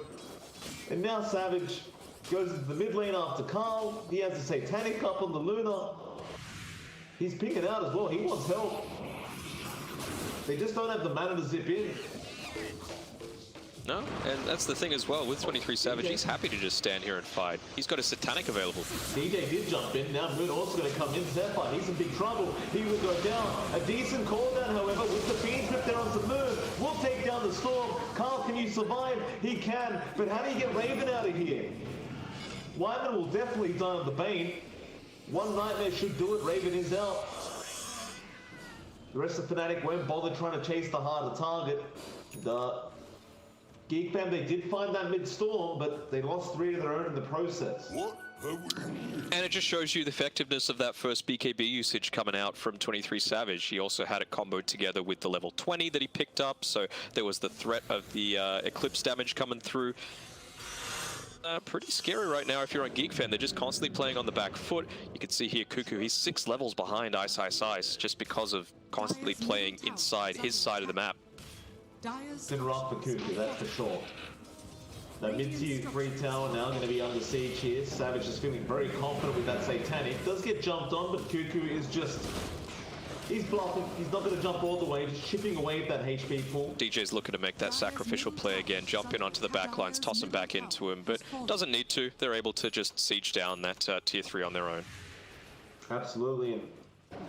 And now Savage goes into the mid lane after Carl. He has a Satanic up on the Luna. He's picking out as well. He wants help. They just don't have the mana to zip in. No, and that's the thing as well with 23 Savage. He's happy to just stand here and fight. He's got a Satanic available. DJ did jump in. Now Moon also going to come in. Zephyr, he's in big trouble. He will go down. A decent call down, however, with the Fiend grip there onto Moon. Will take down the Storm. Carl, can you survive? He can. But how do you get Raven out of here? Wyman will definitely die on the Bane. One Nightmare should do it. Raven is out. The rest of Fnatic won't bother trying to chase the harder target. GEEK fam, they did find that mid-storm, but they lost 3 of their own in the process. And it just shows you the effectiveness of that first BKB usage coming out from 23 Savage. He also had it comboed together with the level 20 that he picked up, so there was the threat of the Eclipse damage coming through. Pretty scary right now if you're on GEEK fam. They're just constantly playing on the back foot. You can see here Cuckoo, he's 6 levels behind Ice just because of constantly playing inside his side of the map. It's been rough for Cuckoo, that's for sure. That mid-tier 3 tower now going to be under siege here. Savage is feeling very confident with that Satanic. Does get jumped on, but Cuckoo is just... He's bluffing. He's not going to jump all the way, just chipping away at that HP pool. DJ's looking to make that sacrificial play again, jump in onto the back lines, toss him back into him, but doesn't need to. They're able to just siege down that tier 3 on their own. Absolutely, and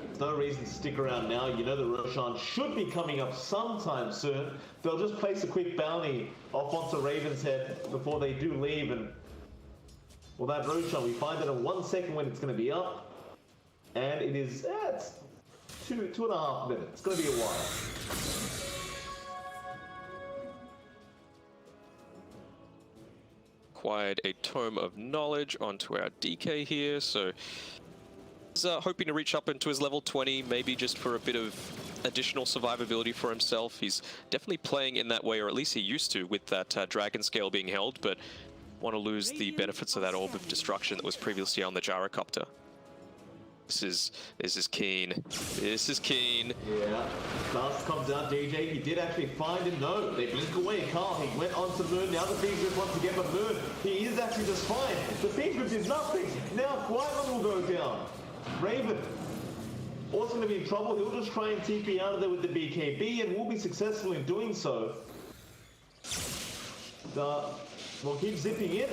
there's no reason to stick around now. You know the Roshan should be coming up sometime soon. They'll just place a quick bounty off onto Raven's head before they do leave, and well, that Roshan, we find out in 1 second when it's going to be up, and it is it's 2.5 minutes. It's going to be a while. Acquired a Tome of Knowledge onto our DK here, so he's hoping to reach up into his level 20, maybe just for a bit of additional survivability for himself. He's definitely playing in that way, or at least he used to, with that Dragon Scale being held, but want to lose the benefits of that Orb of Destruction that was previously on the Gyrocopter. This is keen. This is keen. Yeah. Last comes out, DJ. He did actually find him. No, they blink away. Carl, he went onto Moon. Now the Fiend Grip wants to get the Moon. He is actually just fine. The Fiend Grip did nothing. Now Whiteman will go down. Raven also going to be in trouble. He'll just try and TP out of there with the BKB and will be successful in doing so. We'll keep zipping in.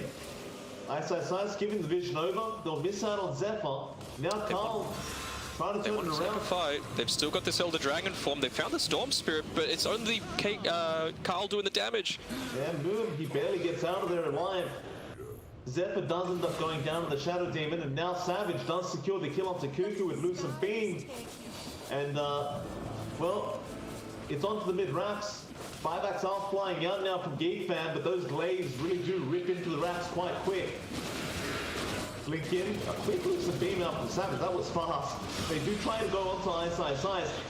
Ice giving the vision over. They'll miss out on Zephyr. Now Carl trying to turn it around. Fight. They've still got this Elder Dragon form. They found the Storm Spirit, but it's only Carl doing the damage. Yeah, Moon, he barely gets out of there alive. Zephyr does end up going down to the Shadow Demon, and now Savage does secure the kill onto Cuckoo with Lucent Beam. And, well, it's onto the mid-racks. Buybacks are flying out now from GEEK fan, but those glaives really do rip into the racks quite quick. Blink in, a quick Lucent Beam out from Savage, that was fast. They do try to go onto Ice.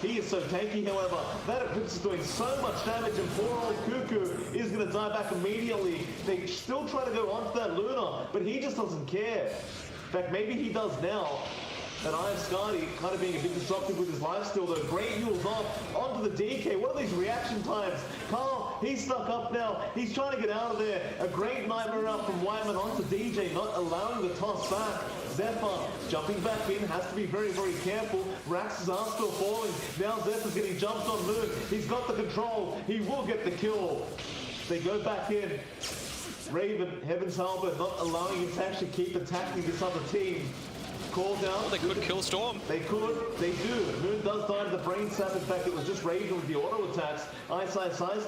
He is so tanky, however. That Eclipse is doing so much damage, and poor old Cuckoo is going to die back immediately. They still try to go onto that Luna, but he just doesn't care. In fact, maybe he does now. And Scotty kind of being a bit disruptive with his lifesteal, though. Great heals off onto the DK. What are these reaction times? Carl, he's stuck up now. He's trying to get out of there. A great nightmare out from Wyman onto DJ, not allowing the toss back. Zephyr jumping back in, has to be very, very careful. Rax's are still falling. Now Zephyr's getting jumped on Moon. He's got the control. He will get the kill. They go back in. Raven, Heaven's Harbor, not allowing him to actually keep attacking this other team. Call down. Oh, they could kill Storm. They could. They do. Moon does die to the brain sap. In fact, it was just Raven with the auto attacks. Ice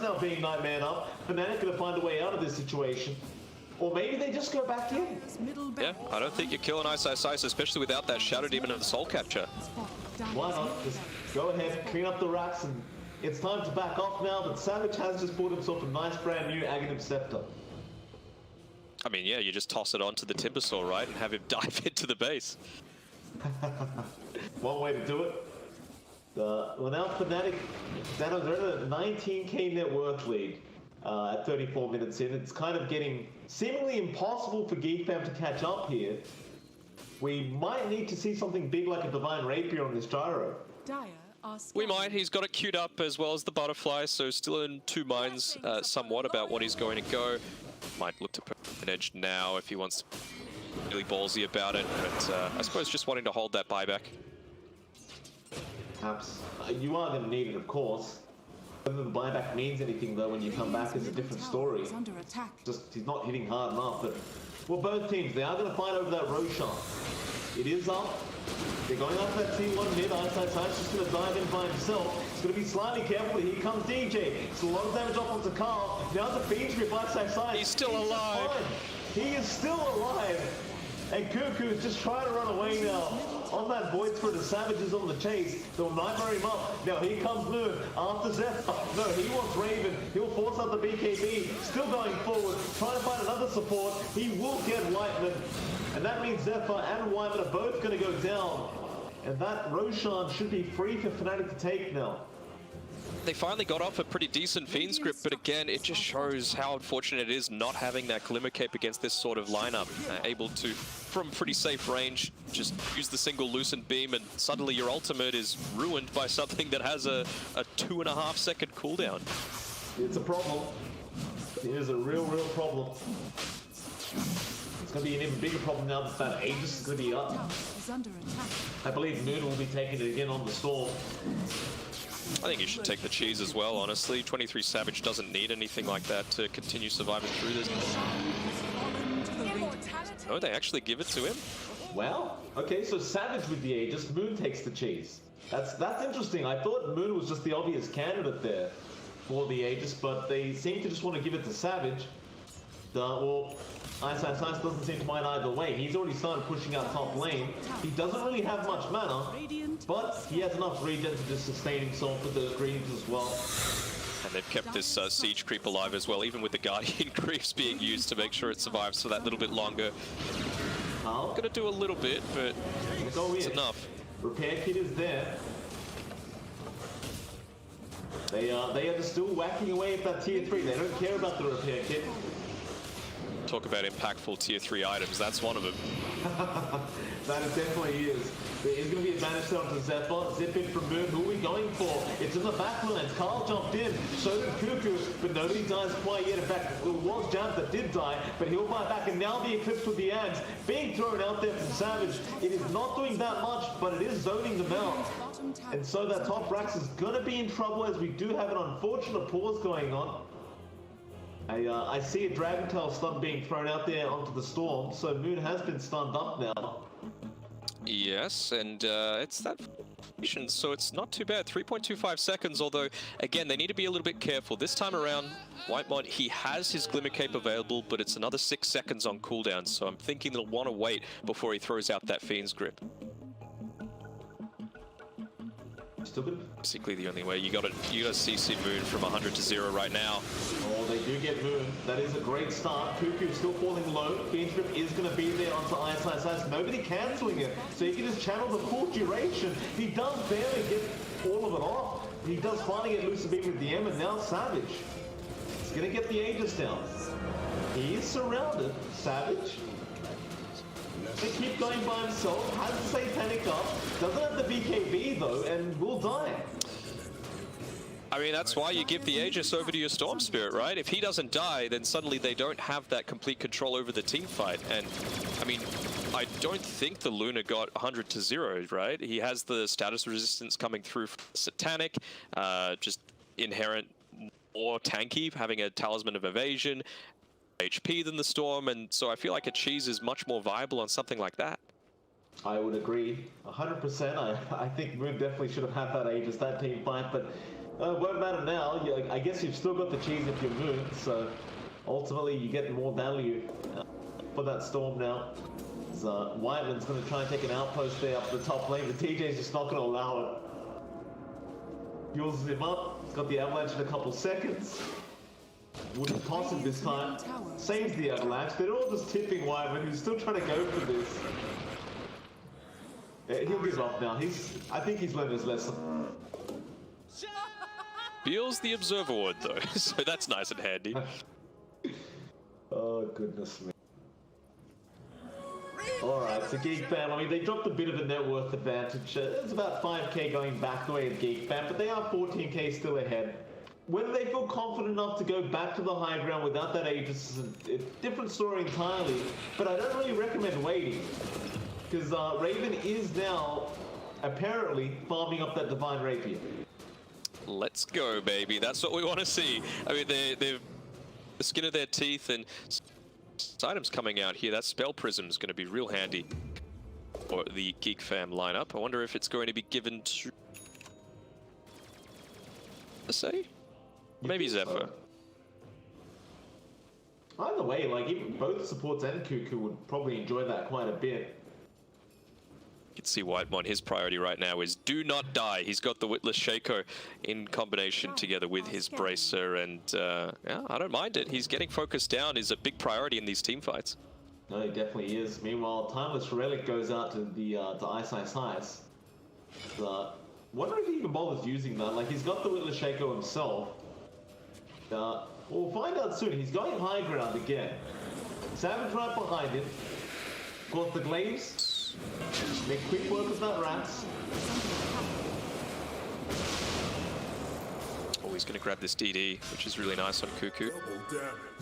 now being nightmare up. Fnatic gonna find a way out of this situation. Or maybe they just go back in. Yeah, I don't think you're killing Ice, especially without that Shadow Demon and the Soul Capture. Why not? Just go ahead, clean up the racks, and it's time to back off now. But Savage has just bought himself a nice brand new Aghanim Scepter. I mean, yeah, you just toss it onto the Timbersaw, right, and have him dive into the base. One way to do it. Well, now Fnatic, they're at a 19k net worth lead at 34 minutes in. It's kind of getting seemingly impossible for GEEK to catch up here. We might need to see something big like a Divine Rapier on this gyro. Dire are We scanning. might. He's got it queued up as well as the butterfly, so still in two minds somewhat about what he's going to go. Might look to put an edge now if he wants to be really ballsy about it, but I suppose just wanting to hold that buyback. Perhaps. You are going to need it, of course. Whether the buyback means anything, though, when you come back is a different story. Is under attack. Just, he's not hitting hard enough, but... Well, both teams, they are going to fight over that Roshan. It is up. They're going after that T1 mid. Eyesight Sight's just going to dive in by himself. He's going to be slightly careful. Here comes DJ. It's a lot of damage off onto Carl. Now the Fiends with Eyesight Sight. He's still alive. He is still alive. And Cuckoo is just trying to run away now. On that Void Spirit, the Savage is on the chase. They'll nightmare him up. Now here comes Moon after Zephyr. No, he wants Raven. He'll force out the BKB. Still going forward, trying to find another support. He will get Whiteman. And that means Zephyr and Whiteman are both going to go down. And that Roshan should be free for Fnatic to take now. They finally got off a pretty decent Fiend script, but again, it just shows how unfortunate it is not having that Glimmer Cape against this sort of lineup. Able to, from pretty safe range, just use the single Lucent Beam, and suddenly your ultimate is ruined by something that has a 2.5 second cooldown. It's a problem. It is a real problem. It's going to be an even bigger problem now that Aegis is going to be up. Tower is under attack. I believe Noodle will be taking it again on the Storm. I think you should take the cheese as well, honestly. 23 Savage doesn't need anything like that to continue surviving through this. Oh, they actually give it to him? Well, okay, so Savage with the Aegis, Moon takes the cheese. That's interesting. I thought Moon was just the obvious candidate there for the Aegis, but they seem to just want to give it to Savage. Well, Eyesight Science doesn't seem to mind either way. He's already started pushing out top lane. He doesn't really have much mana, but he has enough regen to just sustain himself with those greens as well. And they've kept this siege creep alive as well, even with the Guardian creeps being used to make sure it survives for that little bit longer. Gonna do a little bit, but it's enough. Repair kit is there. They are just still whacking away at that tier 3. They don't care about the repair kit. Talk about impactful tier 3 items, that's one of them. That it definitely is. There is going to be advantage there onto Zephyr. Zip in from Moon. Who are we going for? It's in the backlines. Carl jumped in. So did Cuckoo. But nobody dies quite yet. In fact, it was Jam that did die. But he'll buy back. And now the Eclipse with the ads being thrown out there from Savage. It is not doing that much, but it is zoning them out. And so that top Rax is going to be in trouble, as we do have an unfortunate pause going on. I see a Dragon Tail stun being thrown out there onto the Storm, so Moon has been stunned up now. Yes, and it's that, so it's not too bad. 3.25 seconds, although, again, they need to be a little bit careful. This time around, Whitemon, he has his Glimmer Cape available, but it's another 6 seconds on cooldown, so I'm thinking they'll want to wait before he throws out that Fiend's Grip. Stupid. Basically the only way. You gotta CC Moon from 100 to 0 right now. Oh, they do get Moon. That is a great start. Cuckoo still falling low. Fiend Grip is going to be there onto Eyesight Sights. Nobody cancelling it, so he can just channel the full duration. He does barely get all of it off. He does finally get Lucid Beam with the M, and now Savage. He's going to get the Aegis down. He is surrounded. Savage. They keep going by himself, has the Satanic up, doesn't have the BKB though, and will die. I mean, that's why you give the Aegis over to your Storm Spirit, right? If he doesn't die, then suddenly they don't have that complete control over the team fight. And, I mean, I don't think the Luna got 100 to 0, right? He has the status resistance coming through from Satanic, just inherent more tanky, having a Talisman of Evasion, HP than the Storm, and so I feel like a cheese is much more viable on something like that. I would agree 100%. I think Moon definitely should have had that Aegis, that team fight, but won't matter now. I guess you've still got the cheese if you're Moon, so ultimately you get more value for that Storm now. So Whiteman's going to try and take an outpost there up the top lane, but TJ's just not going to allow it. Fuels him up, he's got the avalanche in a couple seconds. Wouldn't toss him this time. Saves the avalanche. They're all just tipping Wyvern, who's still trying to go for this. He'll give up now. I think he's learned his lesson. Feels the Observer Ward though, so that's nice and handy. Oh, goodness me. Alright, so Geek Fam, I mean, they dropped a bit of a net worth advantage. It's about 5k going back the way of Geek Fam, but they are 14k still ahead. Whether they feel confident enough to go back to the high ground without that Aegis is a different story entirely, but I don't really recommend waiting. Because Raven is now, apparently, farming up that Divine Rapier. Let's go, baby. That's what we want to see. I mean, they've the skin of their teeth and items coming out here. That Spell Prism is going to be real handy for the Geek Fam lineup. I wonder if it's going to be given to... say? Maybe Zephyr. Either way, like, even both supports and Cuckoo would probably enjoy that quite a bit. You can see Whitemon, his priority right now is do not die. He's got the Witless Shaco in combination together with his Bracer, and yeah, I don't mind it. He's getting focused down is a big priority in these team fights. No, he definitely is. Meanwhile, Timeless Relic goes out to the to Ice Ice Ice. Wonder if he even bothers using that. Like, he's got the Witless Shaco himself. We'll find out soon. He's going high ground again. Savage right behind him. Of course, the Glaives make quick work of that Rats. Oh, he's going to grab this DD, which is really nice on Cuckoo.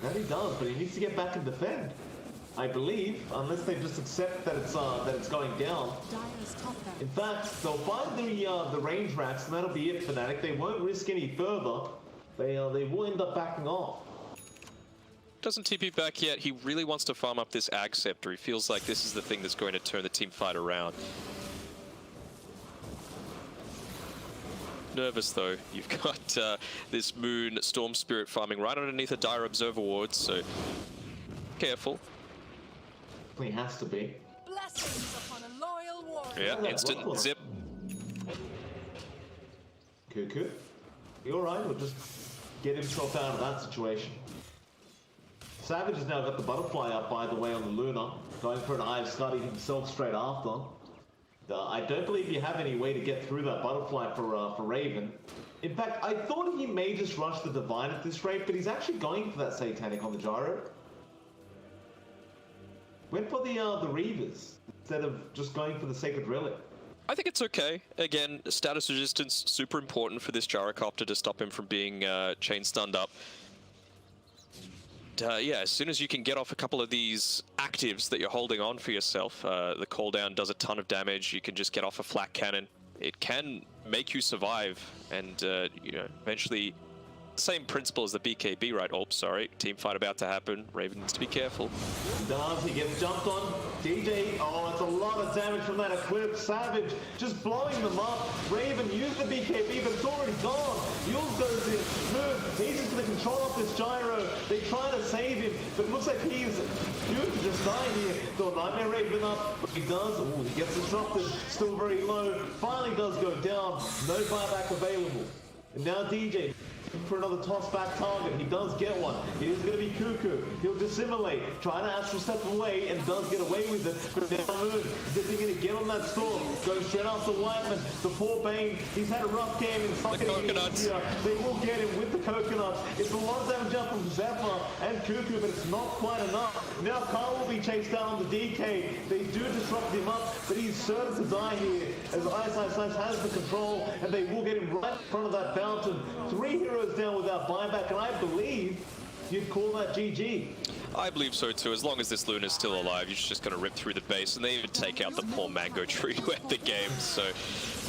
That he does, but he needs to get back and defend. I believe, unless they just accept that it's going down. In fact, they'll find the range Rats, and that'll be it, Fnatic. They won't risk any further. They will end up backing off. Doesn't TP back yet. He really wants to farm up this Ag Scepter. He feels like this is the thing that's going to turn the team fight around. Nervous though. You've got this Moon Storm Spirit farming right underneath a Dire Observer Ward, so careful. He has to be. Blessings upon a loyal warrior. Yeah, instant zip. Cuckoo, you alright? We'll just get himself out of that situation. Savage has now got the butterfly up, by the way, on the Luna, going for an Eye of Scuddy himself straight after. I don't believe you have any way to get through that butterfly for Raven. In fact, I thought he may just rush the Divine at this rate, but he's actually going for that Satanic on the Gyro. Went for the Reavers instead of just going for the Sacred Relic. I think it's okay. Again, status resistance, super important for this Gyrocopter to stop him from being chain stunned up. Yeah, as soon as you can get off a couple of these actives that you're holding on for yourself, the call down does a ton of damage. You can just get off a flak cannon. It can make you survive, and you know, eventually, same principle as the BKB, right? Oh, sorry, team fight about to happen. Raven needs to be careful. He gets jumped on. DJ, oh, it's a lot of damage from that Eclipse. Savage just blowing them up. Raven used the BKB, but it's already gone. Yules goes in. Move. He's just going to control off this Gyro. They try to save him, but it looks like he's due to just die here. So Nightmare Raven up. But he does. Oh, he gets disrupted. Still very low. Finally does go down. No buyback available. And now DJ for another toss-back target. He does get one. It is going to be Cuckoo. He'll dissimulate, trying to astral step away, and does get away with it. But now Moon, dipping in to get on that storm. Goes straight after Whiteman. The poor Bane, he's had a rough game in fucking coconuts. They will get him with the coconuts. It's a lot of damage up from Zephyr and Cuckoo, but it's not quite enough. Now Carl will be chased down on the DK. They do disrupt him up, but he's certain to die here as Ice Ice Ice has the control, and they will get him right in front of that fountain. 3 heroes down without buyback, and I believe you'd call that GG. I believe so too. As long as this Luna's still alive, you're just going to rip through the base, and they even take out the poor Mango Tree to end the game. So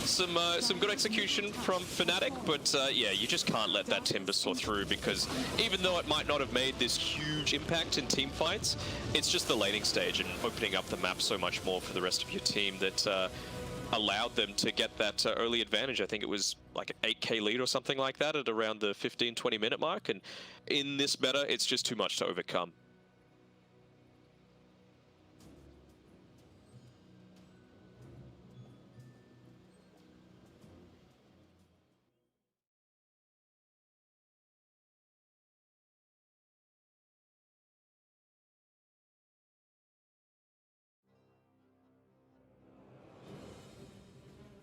some good execution from Fnatic, but yeah, you just can't let that Timbersaw through, because even though it might not have made this huge impact in team fights, it's just the laning stage and opening up the map so much more for the rest of your team that allowed them to get that early advantage. I think it was like an 8k lead or something like that at around the 15-20 minute mark, and in this meta it's just too much to overcome.